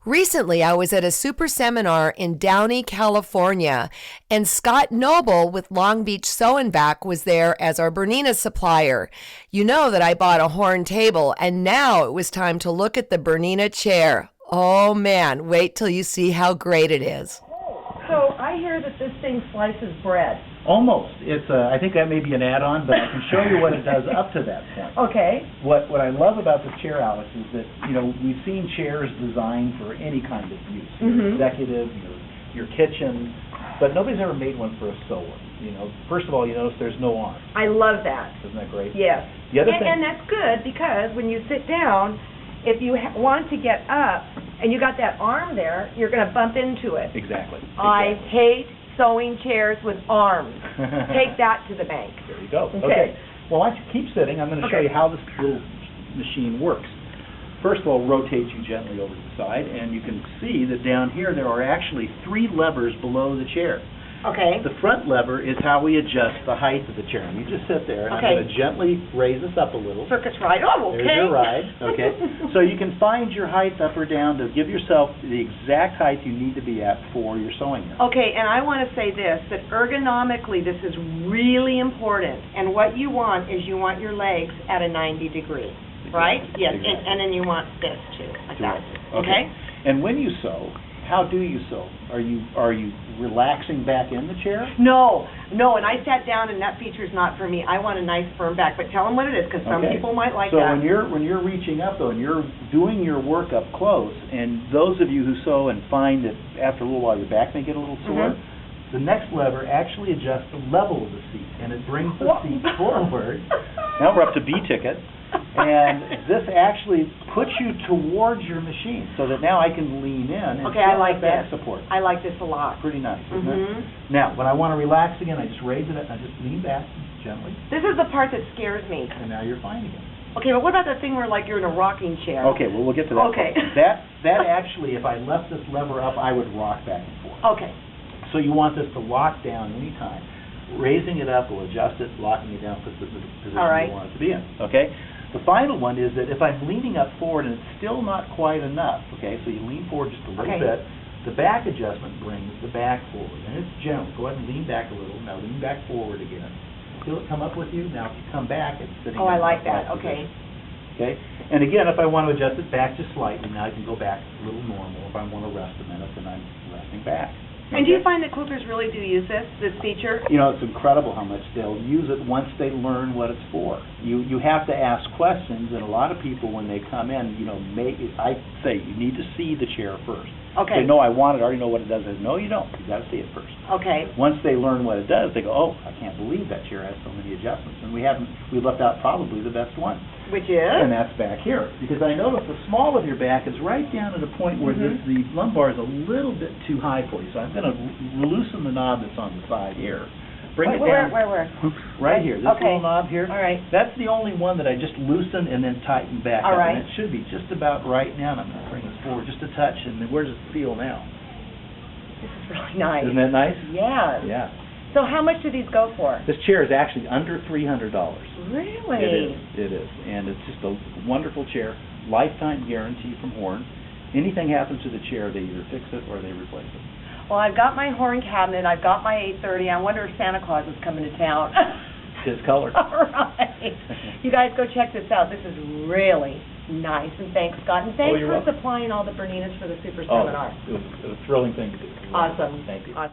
Recently, I was at a super seminar in Downey, California, and Scott Noble with Long Beach Sew and Back was there as our Bernina supplier. You know that I bought a horn table, and now it was time to look at the Bernina Chair. Oh man, wait till you see how great it is. So I hear that this thing slices bread. Almost. It's I think that may be an add-on, but I can show you what it does up to that point. Okay. What I love about this chair, Alex, is that, we've seen chairs designed for any kind of use, your executive, your kitchen, but nobody's ever made one for a sewer. First of all, you notice there's no arm. I love that. Isn't that great? Yes. The other thing, and that's good because when you sit down, if you want to get up and you got that arm there, you're going to bump into it. Exactly. I hate sewing chairs with arms. Take that to the bank. There you go. Okay. Well, why don't you keep sitting? I'm going to show you how this little machine works. First of all, rotate you gently over to the side, and you can see that down here there are actually 3 levers below the chair. Okay. The front lever is how we adjust the height of the chair. And you just sit there, and I'm going to gently raise this up a little. Circus ride. Oh, okay. There's your ride. Okay. So you can find your height up or down to give yourself the exact height you need to be at for your sewing. Okay, and I want to say this, that ergonomically this is really important. And what you want is you want your legs at a 90 degree, right? Yes, exactly. and then you want this too, like that. Okay. And when you sew, how do you sew? Are you relaxing back in the chair? No, and I sat down and that feature's not for me. I want a nice firm back, but tell them what it is because some people might like that. So when you're reaching up though and you're doing your work up close, and those of you who sew and find that after a little while your back may get a little sore, the next lever actually adjusts the level of the seat and it brings the seat forward. Now we're up to B ticket. And this actually puts you towards your machine so that now I can lean in and I like back this. support. I like this a lot. Pretty nice, isn't it? Now, when I want to relax again, I just raise it up and I just lean back gently. This is the part that scares me. And now you're fine again. Okay, but what about the thing where like you're in a rocking chair? Okay, well we'll get to that. Okay. That actually, if I left this lever up, I would rock back and forth. Okay. So you want this to lock down anytime. Raising it up will adjust it, locking it down puts it in the position you want it to be in. Okay? The final one is that if I'm leaning up forward and it's still not quite enough, okay, so you lean forward just a little bit, the back adjustment brings the back forward. And it's gentle. Go ahead and lean back a little. Now lean back forward again. Feel it come up with you? Now if you come back, it's sitting in I like the that. position. Okay? And again, if I want to adjust it back just slightly, now I can go back a little normal. If I want to rest a minute, then I'm resting back. And do you find that quilters really do use this feature? It's incredible how much they'll use it once they learn what it's for. You have to ask questions, and a lot of people, when they come in, I say you need to see the chair first. Okay. They know I want it, I already know what it does. No, you don't. You've got to see it first. Okay. Once they learn what it does, they go, oh, I can't believe that chair has so many adjustments. And we left out probably the best one. Which is? And that's back here. Because I notice the small of your back is right down at a point where the lumbar is a little bit too high for you. So I'm going to loosen the knob that's on the side here. Bring it down. Where? Right here. This little knob here. All right. That's the only one that I just loosen and then tighten back up. All right. And it should be just about right now. And I'm going to bring this forward just a touch. And then where does it feel now? This is really nice. Isn't that nice? Yes. Yeah. So how much do these go for? This chair is actually under $300. Really? It is. And it's just a wonderful chair. Lifetime guarantee from Horn. Anything happens to the chair, they either fix it or they replace it. Well, I've got my horn cabinet. I've got my 830. I wonder if Santa Claus is coming to town. His color. All right. You guys go check this out. This is really nice. And thanks, Scott. And thanks for supplying all the Berninas for the Super Seminar. It was a thrilling thing to do. Awesome. Thank you. Awesome.